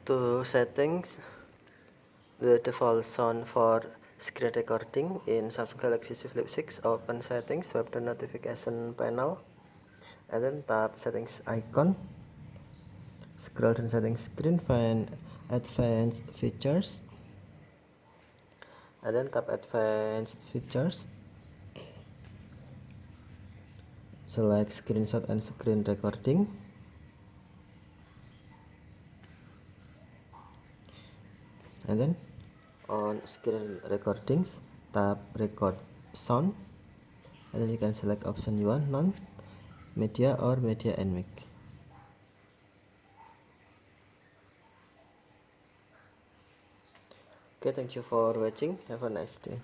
To settings, the default sound for screen recording in Samsung Galaxy Z Flip 6. Open settings, swipe the notification panel, and then tap settings icon. Scroll to settings screen, find advanced features, and then tap advanced features. Select screenshot and screen recording. And then on screen recordings, tap record sound, and then you can select option you want, none, media, or media and mic. Okay, thank you for watching. Have a nice day.